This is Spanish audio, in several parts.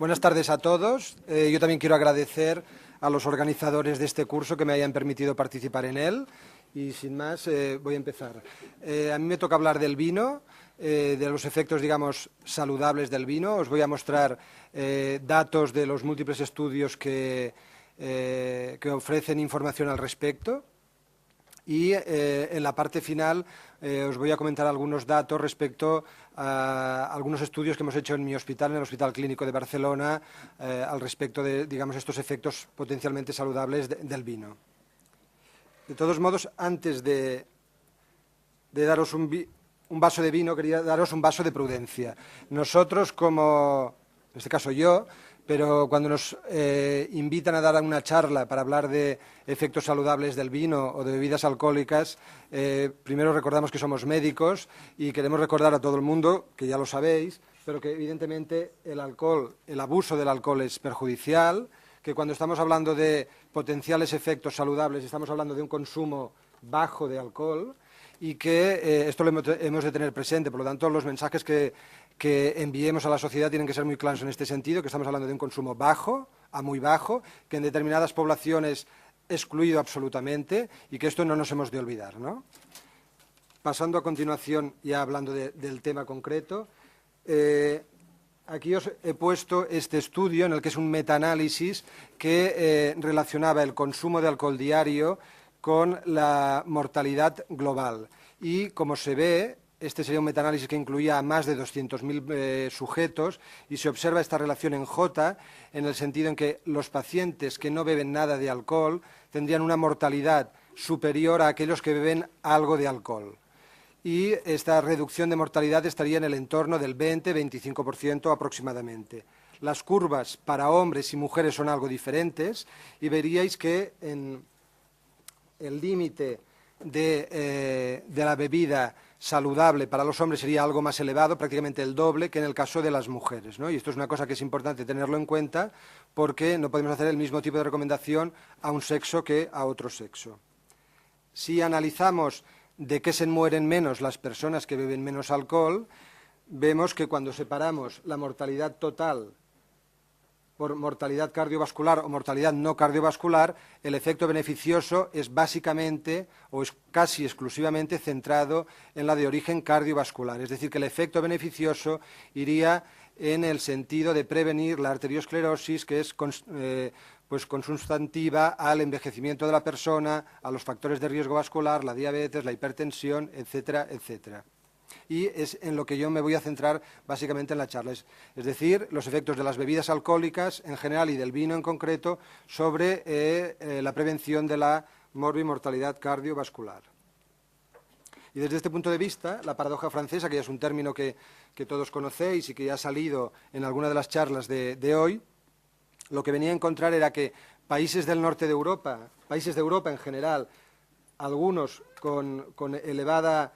Buenas tardes a todos. Yo también quiero agradecer a los organizadores de este curso que me hayan permitido participar en él. Y sin más, voy a empezar. A mí me toca hablar del vino, de los efectos, digamos, saludables del vino. Os voy a mostrar datos de los múltiples estudios que ofrecen información al respecto. Y en la parte final os voy a comentar algunos datos respecto a algunos estudios que hemos hecho en mi hospital, en el Hospital Clínico de Barcelona, al respecto de, digamos, estos efectos potencialmente saludables del vino. De todos modos, antes de daros un vaso de vino, quería daros un vaso de prudencia. Nosotros, como, en este caso yo, pero cuando nos invitan a dar una charla para hablar de efectos saludables del vino o de bebidas alcohólicas, primero recordamos que somos médicos y queremos recordar a todo el mundo, que ya lo sabéis, pero que evidentemente el alcohol, el abuso del alcohol es perjudicial, que cuando estamos hablando de potenciales efectos saludables estamos hablando de un consumo bajo de alcohol y que esto lo hemos de tener presente. Por lo tanto, los mensajes que enviemos a la sociedad tienen que ser muy claros en este sentido, que estamos hablando de un consumo bajo a muy bajo, que en determinadas poblaciones excluido absolutamente y que esto no nos hemos de olvidar, ¿no? Pasando a continuación, ya hablando del tema concreto, aquí os he puesto este estudio en el que es un metaanálisis que relacionaba el consumo de alcohol diario con la mortalidad global. Y como se ve, este sería un metaanálisis que incluía a más de 200.000 sujetos y se observa esta relación en J en el sentido en que los pacientes que no beben nada de alcohol tendrían una mortalidad superior a aquellos que beben algo de alcohol. Y esta reducción de mortalidad estaría en el entorno del 20-25% aproximadamente. Las curvas para hombres y mujeres son algo diferentes y veríais que en el límite de la bebida saludable para los hombres sería algo más elevado, prácticamente el doble que en el caso de las mujeres, ¿no? Y esto es una cosa que es importante tenerlo en cuenta porque no podemos hacer el mismo tipo de recomendación a un sexo que a otro sexo. Si analizamos de qué se mueren menos las personas que beben menos alcohol, vemos que cuando separamos la mortalidad total por mortalidad cardiovascular o mortalidad no cardiovascular, el efecto beneficioso es básicamente o es casi exclusivamente centrado en la de origen cardiovascular. Es decir, que el efecto beneficioso iría en el sentido de prevenir la arteriosclerosis, que es pues consubstantiva al envejecimiento de la persona, a los factores de riesgo vascular, la diabetes, la hipertensión, etcétera, etcétera. Y es en lo que yo me voy a centrar básicamente en la charla, es decir, los efectos de las bebidas alcohólicas en general y del vino en concreto sobre la prevención de la morbimortalidad cardiovascular. Y desde este punto de vista, la paradoja francesa, que ya es un término que todos conocéis y que ya ha salido en alguna de las charlas de hoy, lo que venía a encontrar era que países del norte de Europa, países de Europa en general, algunos con elevada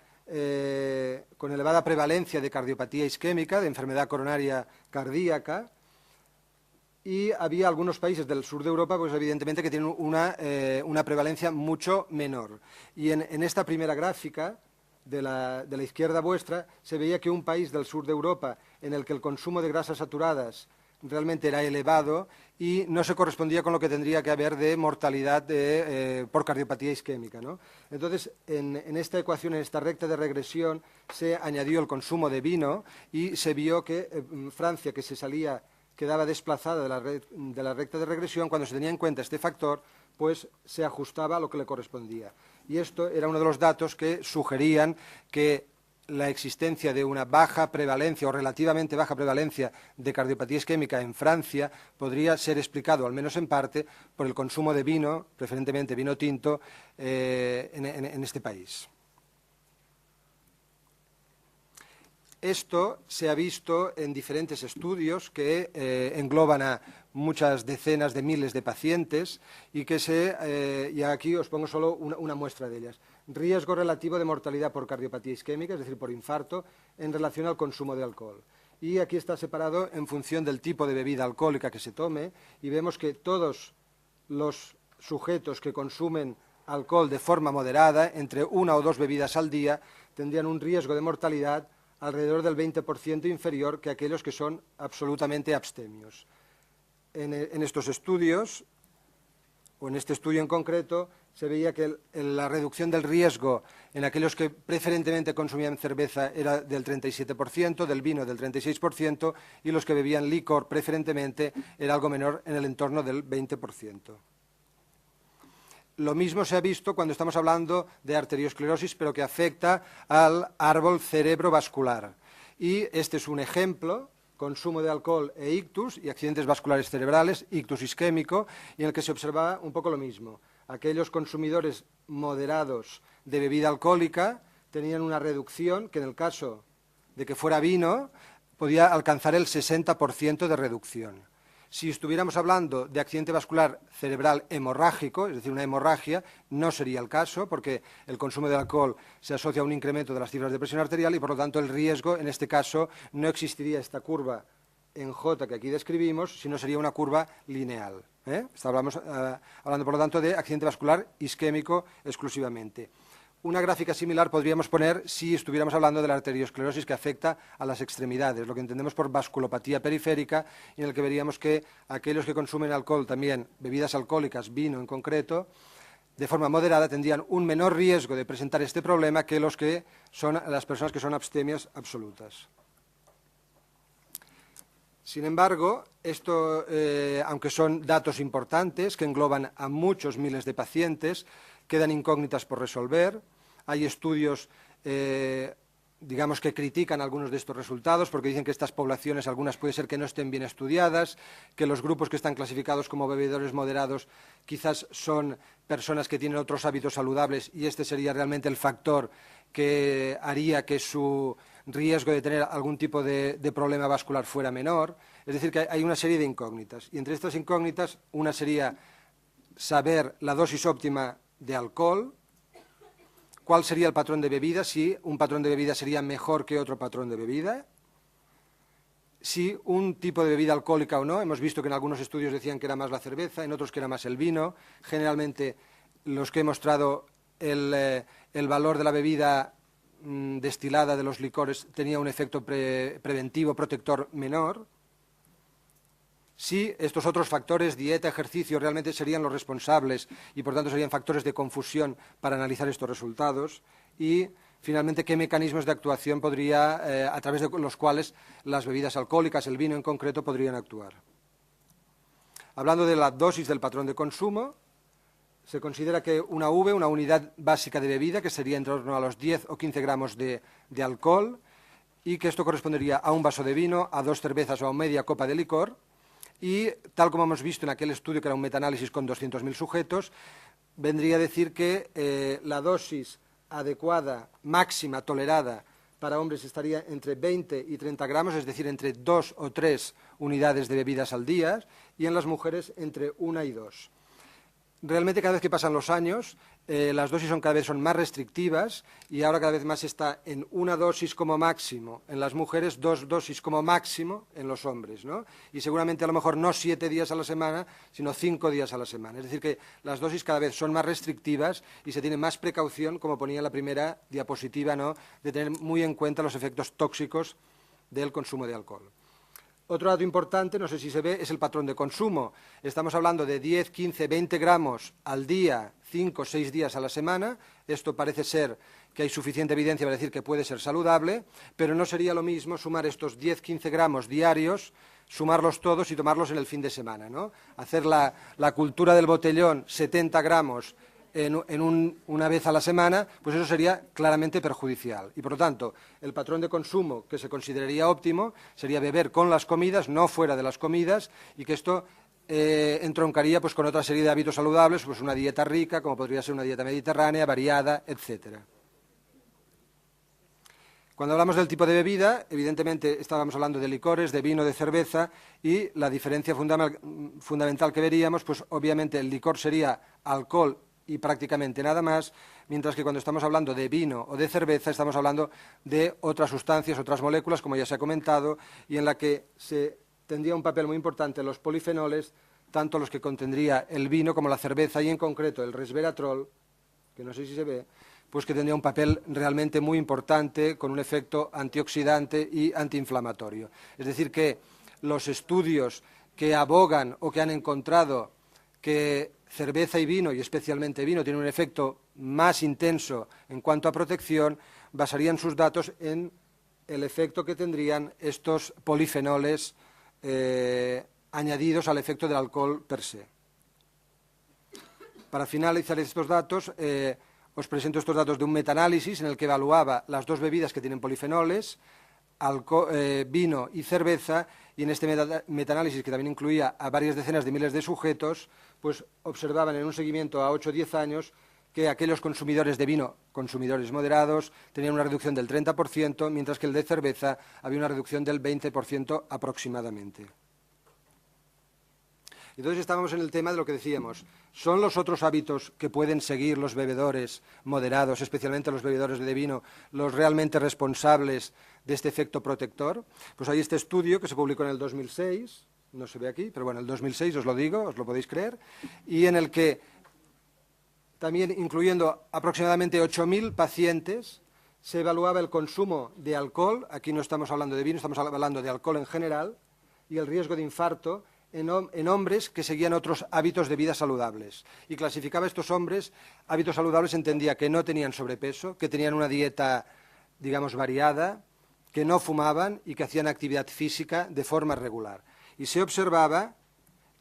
prevalencia de cardiopatía isquémica, de enfermedad coronaria cardíaca, y había algunos países del sur de Europa, pues evidentemente que tienen una prevalencia mucho menor. Y en esta primera gráfica de la izquierda vuestra se veía que un país del sur de Europa en el que el consumo de grasas saturadas realmente era elevado y no se correspondía con lo que tendría que haber de mortalidad por cardiopatía isquémica, ¿no? Entonces, en esta ecuación, en esta recta de regresión, se añadió el consumo de vino y se vio que Francia, que quedaba desplazada de la recta de regresión, cuando se tenía en cuenta este factor, pues se ajustaba a lo que le correspondía. Y esto era uno de los datos que sugerían que la existencia de una baja prevalencia o relativamente baja prevalencia de cardiopatía isquémica en Francia podría ser explicado, al menos en parte, por el consumo de vino, preferentemente vino tinto, en este país. Esto se ha visto en diferentes estudios que engloban a muchas decenas de miles de pacientes y y aquí os pongo solo una muestra de ellas. Riesgo relativo de mortalidad por cardiopatía isquémica, es decir, por infarto, en relación al consumo de alcohol. Y aquí está separado en función del tipo de bebida alcohólica que se tome y vemos que todos los sujetos que consumen alcohol de forma moderada, entre una o dos bebidas al día, tendrían un riesgo de mortalidad alrededor del 20% inferior que aquellos que son absolutamente abstemios. en estos estudios, o en este estudio en concreto, se veía que la reducción del riesgo en aquellos que preferentemente consumían cerveza era del 37%, del vino del 36%, y los que bebían licor preferentemente era algo menor, en el entorno del 20%. Lo mismo se ha visto cuando estamos hablando de arteriosclerosis, pero que afecta al árbol cerebrovascular. Y este es un ejemplo: consumo de alcohol e ictus y accidentes vasculares cerebrales, ictus isquémico, y en el que se observaba un poco lo mismo. Aquellos consumidores moderados de bebida alcohólica tenían una reducción que, en el caso de que fuera vino, podía alcanzar el 60% de reducción. Si estuviéramos hablando de accidente vascular cerebral hemorrágico, es decir, una hemorragia, no sería el caso, porque el consumo de alcohol se asocia a un incremento de las cifras de presión arterial y, por lo tanto, el riesgo, en este caso, no existiría esta curva en J que aquí describimos, sino sería una curva lineal. Estábamos hablando, por lo tanto, de accidente vascular isquémico exclusivamente. Una gráfica similar podríamos poner si estuviéramos hablando de la arteriosclerosis que afecta a las extremidades, lo que entendemos por vasculopatía periférica, y en el que veríamos que aquellos que consumen alcohol, también bebidas alcohólicas, vino en concreto, de forma moderada tendrían un menor riesgo de presentar este problema que los que son las personas que son abstemias absolutas. Sin embargo, esto, aunque son datos importantes que engloban a muchos miles de pacientes, quedan incógnitas por resolver. Hay estudios, digamos, que critican algunos de estos resultados porque dicen que estas poblaciones, algunas puede ser que no estén bien estudiadas, que los grupos que están clasificados como bebedores moderados quizás son personas que tienen otros hábitos saludables y este sería realmente el factor que haría que su riesgo de tener algún tipo de problema vascular fuera menor. Es decir, que hay una serie de incógnitas. Y entre estas incógnitas, una sería saber la dosis óptima de alcohol, cuál sería el patrón de bebida, si un patrón de bebida sería mejor que otro patrón de bebida, si un tipo de bebida alcohólica o no. Hemos visto que en algunos estudios decían que era más la cerveza, en otros que era más el vino. Generalmente los que he mostrado el valor de la bebida destilada de los licores tenía un efecto preventivo, protector menor. Si estos otros factores, dieta, ejercicio, realmente serían los responsables y, por tanto, serían factores de confusión para analizar estos resultados. Y, finalmente, qué mecanismos de actuación podría, a través de los cuales las bebidas alcohólicas, el vino en concreto, podrían actuar. Hablando de la dosis del patrón de consumo, se considera que una V, una unidad básica de bebida, que sería en torno a los 10 o 15 gramos de alcohol, y que esto correspondería a un vaso de vino, a 2 cervezas o a media copa de licor. Y, tal como hemos visto en aquel estudio, que era un metaanálisis con 200.000 sujetos, vendría a decir que la dosis adecuada, máxima, tolerada para hombres estaría entre 20 y 30 gramos, es decir, entre 2 o 3 unidades de bebidas al día, y en las mujeres entre 1 y 2. Realmente, cada vez que pasan los años, las dosis cada vez son más restrictivas y ahora cada vez más está en una dosis como máximo en las mujeres, 2 dosis como máximo en los hombres, ¿no? Y seguramente a lo mejor no 7 días a la semana, sino 5 días a la semana. Es decir, que las dosis cada vez son más restrictivas y se tiene más precaución, como ponía en la primera diapositiva, ¿no?, de tener muy en cuenta los efectos tóxicos del consumo de alcohol. Otro dato importante, no sé si se ve, es el patrón de consumo. Estamos hablando de 10, 15, 20 gramos al día, 5 o 6 días a la semana. Esto parece ser que hay suficiente evidencia para decir que puede ser saludable, pero no sería lo mismo sumar estos 10, 15 gramos diarios, sumarlos todos y tomarlos en el fin de semana, ¿no? Hacer la cultura del botellón, 70 gramos, una vez a la semana, pues eso sería claramente perjudicial. Y, por lo tanto, el patrón de consumo que se consideraría óptimo sería beber con las comidas, no fuera de las comidas, y que esto entroncaría pues con otra serie de hábitos saludables, pues una dieta rica, como podría ser una dieta mediterránea, variada, etcétera. Cuando hablamos del tipo de bebida, evidentemente estábamos hablando de licores, de vino, de cerveza, y la diferencia fundamental que veríamos, pues obviamente el licor sería alcohol y prácticamente nada más, mientras que cuando estamos hablando de vino o de cerveza estamos hablando de otras sustancias, otras moléculas, como ya se ha comentado, y en la que se tendría un papel muy importante los polifenoles, tanto los que contendría el vino como la cerveza, y en concreto el resveratrol, que no sé si se ve, pues que tendría un papel realmente muy importante con un efecto antioxidante y antiinflamatorio. Es decir, que los estudios que abogan o que han encontrado que cerveza y vino, y especialmente vino, tienen un efecto más intenso en cuanto a protección, basarían sus datos en el efecto que tendrían estos polifenoles añadidos al efecto del alcohol per se. Para finalizar estos datos, os presento estos datos de un metaanálisis en el que evaluaba las dos bebidas que tienen polifenoles, vino y cerveza, y en este metaanálisis, que también incluía a varias decenas de miles de sujetos, pues observaban en un seguimiento a 8 o 10 años que aquellos consumidores de vino, consumidores moderados, tenían una reducción del 30%, mientras que el de cerveza había una reducción del 20% aproximadamente. Entonces estábamos en el tema de lo que decíamos, ¿son los otros hábitos que pueden seguir los bebedores moderados, especialmente los bebedores de vino, los realmente responsables de este efecto protector? Pues hay este estudio que se publicó en el 2006, no se ve aquí, pero bueno, el 2006 os lo digo, os lo podéis creer, y en el que también incluyendo aproximadamente 8.000 pacientes, se evaluaba el consumo de alcohol, aquí no estamos hablando de vino, estamos hablando de alcohol en general, y el riesgo de infarto en hombres que seguían otros hábitos de vida saludables. Y clasificaba a estos hombres, hábitos saludables entendía que no tenían sobrepeso, que tenían una dieta, digamos, variada, que no fumaban y que hacían actividad física de forma regular. Y se observaba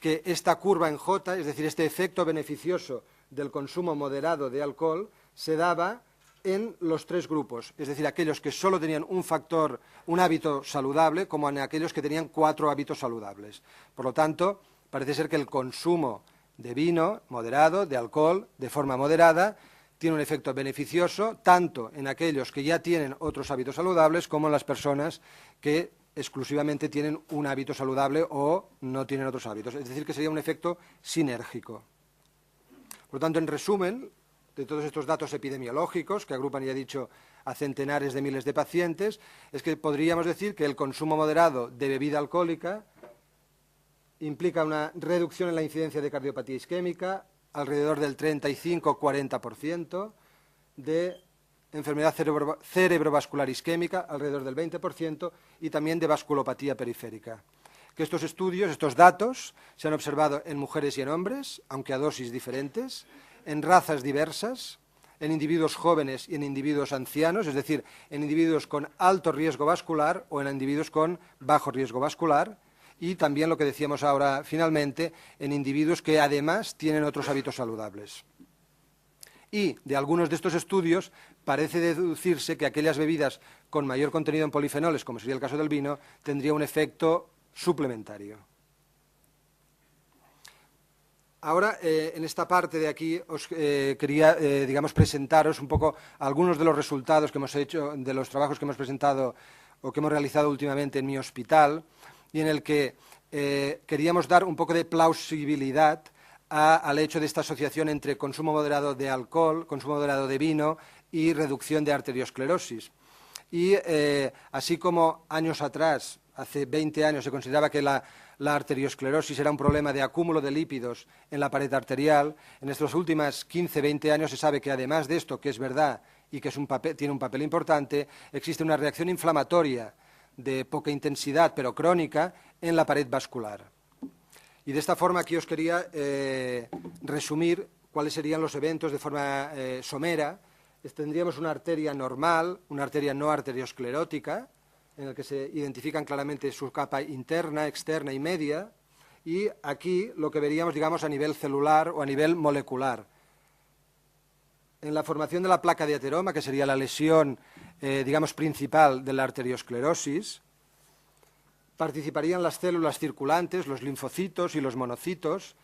que esta curva en J, es decir, este efecto beneficioso del consumo moderado de alcohol, se daba en los tres grupos, es decir, aquellos que solo tenían un hábito saludable, como en aquellos que tenían 4 hábitos saludables. Por lo tanto, parece ser que el consumo de vino moderado, de alcohol, de forma moderada, tiene un efecto beneficioso tanto en aquellos que ya tienen otros hábitos saludables como en las personas que exclusivamente tienen un hábito saludable o no tienen otros hábitos. Es decir, que sería un efecto sinérgico. Por lo tanto, en resumen, de todos estos datos epidemiológicos, que agrupan, ya he dicho, a centenares de miles de pacientes, es que podríamos decir que el consumo moderado de bebida alcohólica implica una reducción en la incidencia de cardiopatía isquémica, alrededor del 35-40%, de enfermedad cerebrovascular isquémica, alrededor del 20%, y también de vasculopatía periférica. Que estos estudios, estos datos, se han observado en mujeres y en hombres, aunque a dosis diferentes, en razas diversas, en individuos jóvenes y en individuos ancianos, es decir, en individuos con alto riesgo vascular o en individuos con bajo riesgo vascular, y también lo que decíamos ahora finalmente, en individuos que además tienen otros hábitos saludables. Y de algunos de estos estudios parece deducirse que aquellas bebidas con mayor contenido en polifenoles, como sería el caso del vino, tendría un efecto suplementario. Ahora, en esta parte de aquí, os quería, digamos, presentaros un poco algunos de los resultados que hemos hecho, de los trabajos que hemos presentado o que hemos realizado últimamente en mi hospital, y en el que queríamos dar un poco de plausibilidad al hecho de esta asociación entre consumo moderado de alcohol, consumo moderado de vino y reducción de arteriosclerosis. Y así como años atrás, hace 20 años, se consideraba que la arteriosclerosis era un problema de acúmulo de lípidos en la pared arterial, en estos últimos 15-20 años se sabe que además de esto, que es verdad y que tiene un papel importante, existe una reacción inflamatoria de poca intensidad, pero crónica, en la pared vascular. Y de esta forma aquí os quería resumir cuáles serían los eventos de forma somera. Tendríamos una arteria normal, una arteria no arteriosclerótica, en el que se identifican claramente su capa interna, externa y media, y aquí lo que veríamos, digamos, a nivel celular o a nivel molecular. En la formación de la placa de ateroma, que sería la lesión, digamos, principal de la arteriosclerosis, participarían las células circulantes, los linfocitos y los monocitos,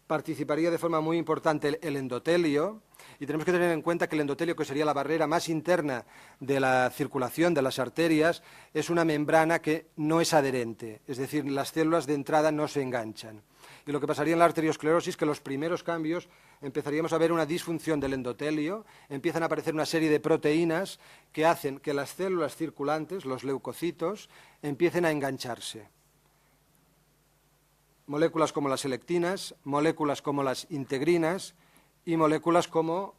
participaría de forma muy importante el endotelio, y tenemos que tener en cuenta que el endotelio, que sería la barrera más interna de la circulación de las arterias, es una membrana que no es adherente, es decir, las células de entrada no se enganchan. Y lo que pasaría en la arteriosclerosis es que los primeros cambios empezaríamos a ver una disfunción del endotelio, empiezan a aparecer una serie de proteínas que hacen que las células circulantes, los leucocitos, empiecen a engancharse. Moléculas como las selectinas, moléculas como las integrinas y moléculas como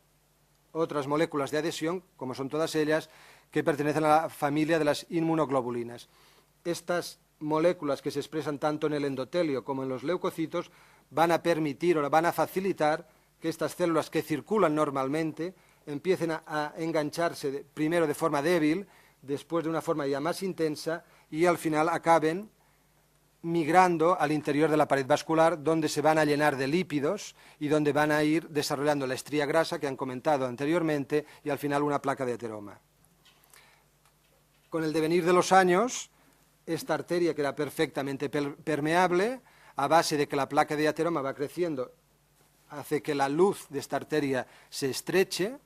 otras moléculas de adhesión, como son todas ellas, que pertenecen a la familia de las inmunoglobulinas. Estas moléculas que se expresan tanto en el endotelio como en los leucocitos van a permitir o van a facilitar que estas células que circulan normalmente empiecen a engancharse primero de forma débil, después de una forma ya más intensa y al final acaben migrando al interior de la pared vascular, donde se van a llenar de lípidos y donde van a ir desarrollando la estría grasa que han comentado anteriormente y al final una placa de ateroma. Con el devenir de los años, esta arteria que era perfectamente permeable, a base de que la placa de ateroma va creciendo, hace que la luz de esta arteria se estreche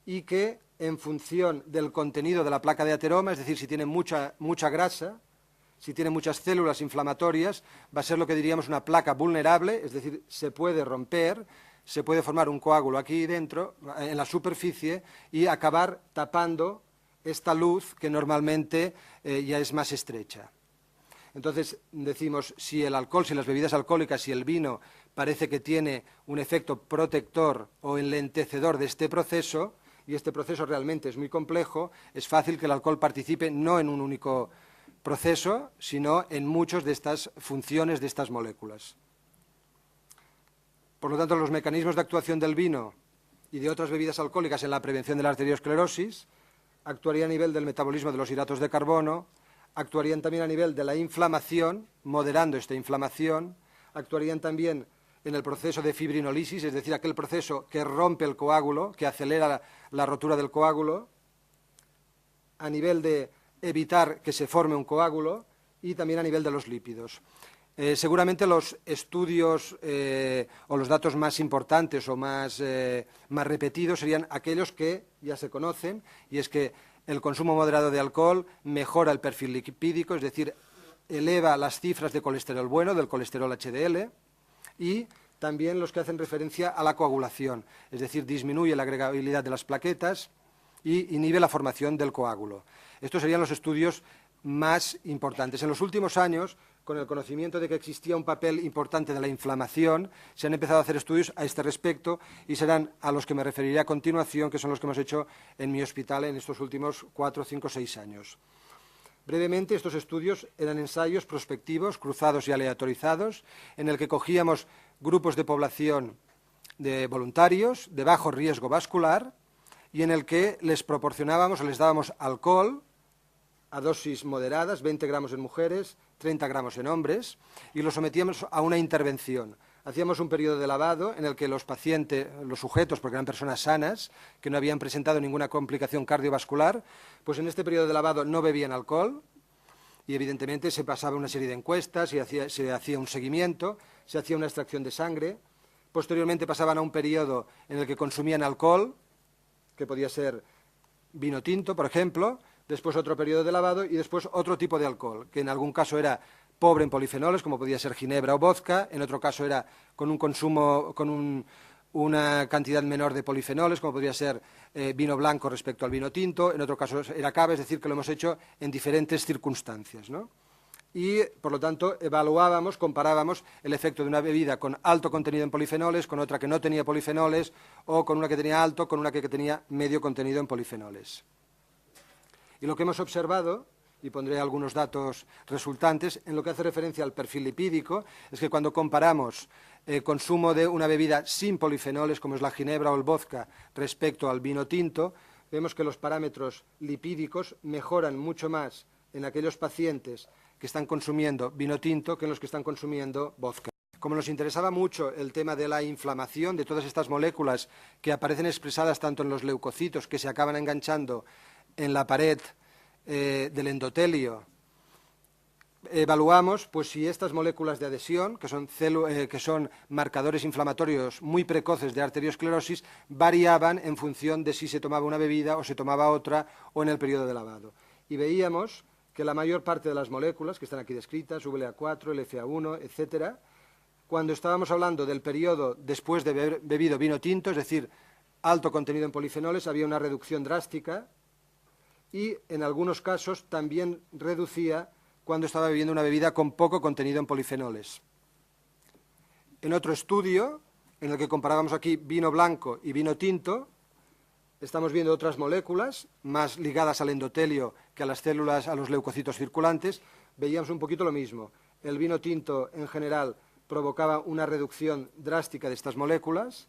y que en función del contenido de la placa de ateroma, es decir, si tiene mucha grasa, si tiene muchas células inflamatorias, va a ser lo que diríamos una placa vulnerable, es decir, se puede romper, se puede formar un coágulo aquí dentro, en la superficie, y acabar tapando esta luz que normalmente ya es más estrecha. Entonces, decimos, si el alcohol, si las bebidas alcohólicas, si el vino parece que tiene un efecto protector o enlentecedor de este proceso, y este proceso realmente es muy complejo, es fácil que el alcohol participe no en un único proceso, sino en muchas de estas funciones de estas moléculas. Por lo tanto, los mecanismos de actuación del vino y de otras bebidas alcohólicas en la prevención de la arteriosclerosis actuarían a nivel del metabolismo de los hidratos de carbono, actuarían también a nivel de la inflamación, moderando esta inflamación, actuarían también en el proceso de fibrinolisis, es decir, aquel proceso que rompe el coágulo, que acelera la rotura del coágulo, a nivel de evitar que se forme un coágulo y también a nivel de los lípidos. Seguramente los estudios o los datos más importantes o más repetidos serían aquellos que ya se conocen, y es que el consumo moderado de alcohol mejora el perfil lipídico, es decir, eleva las cifras de colesterol bueno, del colesterol HDL, y también los que hacen referencia a la coagulación, es decir, disminuye la agregabilidad de las plaquetas y inhibe la formación del coágulo. Estos serían los estudios más importantes. En los últimos años, con el conocimiento de que existía un papel importante de la inflamación, se han empezado a hacer estudios a este respecto y serán a los que me referiré a continuación, que son los que hemos hecho en mi hospital en estos últimos 4, 5, 6 años. Brevemente, estos estudios eran ensayos prospectivos, cruzados y aleatorizados, en el que cogíamos grupos de población de voluntarios de bajo riesgo vascular y en el que les proporcionábamos o les dábamos alcohol a dosis moderadas, 20 gramos en mujeres, 30 gramos en hombres, y los sometíamos a una intervención. Hacíamos un periodo de lavado en el que los pacientes, los sujetos, porque eran personas sanas, que no habían presentado ninguna complicación cardiovascular, pues en este periodo de lavado no bebían alcohol y evidentemente se pasaba una serie de encuestas, se hacía un seguimiento, se hacía una extracción de sangre. Posteriormente pasaban a un periodo en el que consumían alcohol, que podía ser vino tinto, por ejemplo, después otro periodo de lavado y después otro tipo de alcohol, que en algún caso era pobre en polifenoles, como podía ser ginebra o vodka, en otro caso era con un consumo, una cantidad menor de polifenoles, como podría ser vino blanco respecto al vino tinto, en otro caso era cava, es decir, que lo hemos hecho en diferentes circunstancias, ¿no? Y, por lo tanto, evaluábamos, comparábamos el efecto de una bebida con alto contenido en polifenoles, con otra que no tenía polifenoles, o con una que tenía alto, con una que tenía medio contenido en polifenoles. Y lo que hemos observado, y pondré algunos datos resultantes, en lo que hace referencia al perfil lipídico, es que cuando comparamos el consumo de una bebida sin polifenoles, como es la ginebra o el vodka, respecto al vino tinto, vemos que los parámetros lipídicos mejoran mucho más en aquellos pacientes que están consumiendo vino tinto que en los que están consumiendo vodka. Como nos interesaba mucho el tema de la inflamación, de todas estas moléculas que aparecen expresadas tanto en los leucocitos, que se acaban enganchando en la pared del endotelio, evaluamos pues, si estas moléculas de adhesión, que son marcadores inflamatorios muy precoces de arteriosclerosis, variaban en función de si se tomaba una bebida o se tomaba otra o en el periodo de lavado. Y veíamos que la mayor parte de las moléculas que están aquí descritas, VLA4, LFA1, etcétera, cuando estábamos hablando del periodo después de haber bebido vino tinto, es decir, alto contenido en polifenoles, había una reducción drástica y en algunos casos también reducía cuando estaba bebiendo una bebida con poco contenido en polifenoles. En otro estudio, en el que comparábamos aquí vino blanco y vino tinto, estamos viendo otras moléculas más ligadas al endotelio que a las células, a los leucocitos circulantes, veíamos un poquito lo mismo. El vino tinto, en general, provocaba una reducción drástica de estas moléculas.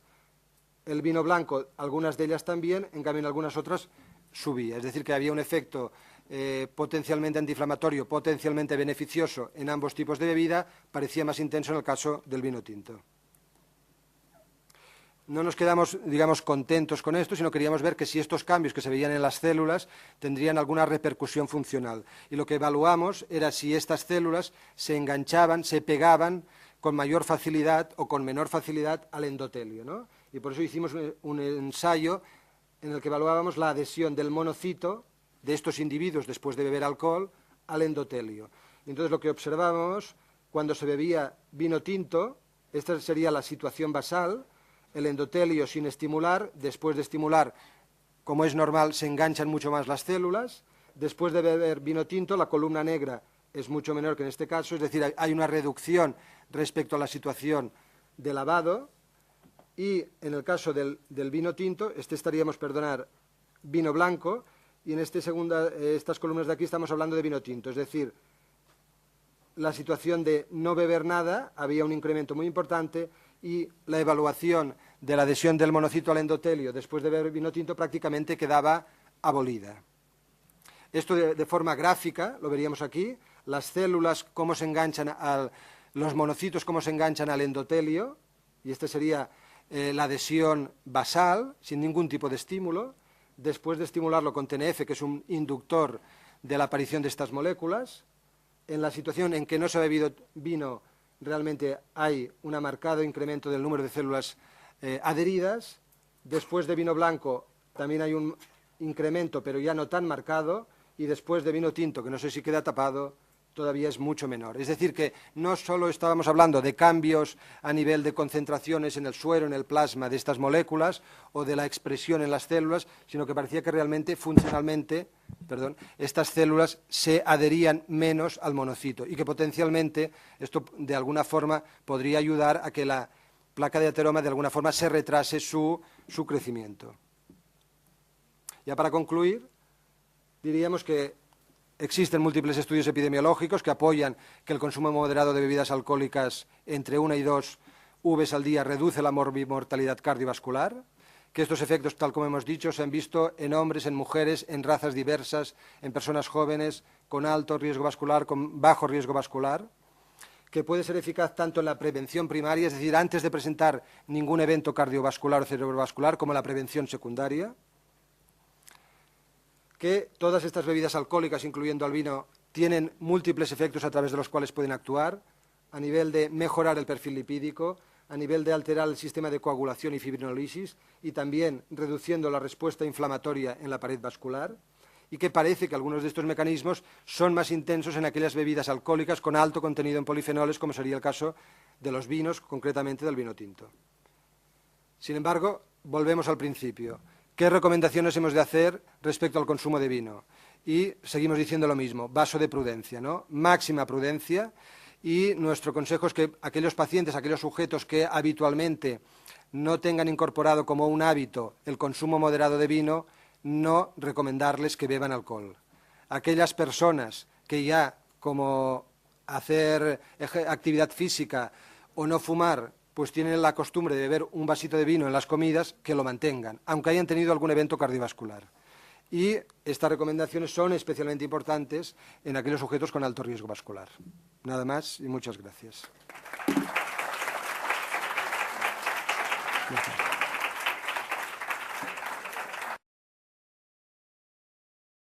El vino blanco, algunas de ellas también, en cambio en algunas otras subía. Es decir, que había un efecto potencialmente antiinflamatorio, potencialmente beneficioso en ambos tipos de bebida, parecía más intenso en el caso del vino tinto. No nos quedamos, digamos, contentos con esto, sino queríamos ver que si estos cambios que se veían en las células tendrían alguna repercusión funcional. Y lo que evaluamos era si estas células se enganchaban, se pegaban con mayor facilidad o con menor facilidad al endotelio, ¿no? Y por eso hicimos un ensayo en el que evaluábamos la adhesión del monocito de estos individuos después de beber alcohol al endotelio. Y entonces lo que observábamos cuando se bebía vino tinto, esta sería la situación basal, el endotelio sin estimular, después de estimular, como es normal, se enganchan mucho más las células, después de beber vino tinto la columna negra es mucho menor que en este caso, es decir, hay una reducción respecto a la situación de lavado, y en el caso del vino tinto, estaríamos, vino blanco, y en estas columnas de aquí estamos hablando de vino tinto, es decir, la situación de no beber nada, había un incremento muy importante, y la evaluación de la adhesión del monocito al endotelio después de beber vino tinto prácticamente quedaba abolida. Esto de forma gráfica, lo veríamos aquí, las células, cómo se enganchan los monocitos, cómo se enganchan al endotelio, y esta sería la adhesión basal, sin ningún tipo de estímulo, después de estimularlo con TNF, que es un inductor de la aparición de estas moléculas. En la situación en que no se ha bebido vino, realmente hay un marcado incremento del número de células adheridas. Después de vino blanco también hay un incremento, pero ya no tan marcado, y después de vino tinto, que no sé si queda tapado, todavía es mucho menor. Es decir, que no solo estábamos hablando de cambios a nivel de concentraciones en el suero, en el plasma de estas moléculas, o de la expresión en las células, sino que parecía que realmente, funcionalmente, estas células se adherían menos al monocito, y que potencialmente esto de alguna forma podría ayudar a que la placa de ateroma de alguna forma se retrase su crecimiento. Ya para concluir, diríamos que existen múltiples estudios epidemiológicos que apoyan que el consumo moderado de bebidas alcohólicas entre 1 y 2 Vs al día reduce la mortalidad cardiovascular, que estos efectos, tal como hemos dicho, se han visto en hombres, en mujeres, en razas diversas, en personas jóvenes, con alto riesgo vascular, con bajo riesgo vascular, que puede ser eficaz tanto en la prevención primaria, es decir, antes de presentar ningún evento cardiovascular o cerebrovascular, como en la prevención secundaria, que todas estas bebidas alcohólicas, incluyendo el vino, tienen múltiples efectos a través de los cuales pueden actuar, a nivel de mejorar el perfil lipídico, a nivel de alterar el sistema de coagulación y fibrinolisis, y también reduciendo la respuesta inflamatoria en la pared vascular, y que parece que algunos de estos mecanismos son más intensos en aquellas bebidas alcohólicas con alto contenido en polifenoles, como sería el caso de los vinos, concretamente del vino tinto. Sin embargo, volvemos al principio. ¿Qué recomendaciones hemos de hacer respecto al consumo de vino? Y seguimos diciendo lo mismo, vaso de prudencia, ¿no? Máxima prudencia, y nuestro consejo es que aquellos pacientes, aquellos sujetos que habitualmente no tengan incorporado como un hábito el consumo moderado de vino, no recomendarles que beban alcohol. Aquellas personas que ya, como hacer actividad física o no fumar, pues tienen la costumbre de beber un vasito de vino en las comidas, que lo mantengan, aunque hayan tenido algún evento cardiovascular. Y estas recomendaciones son especialmente importantes en aquellos sujetos con alto riesgo vascular. Nada más y muchas gracias.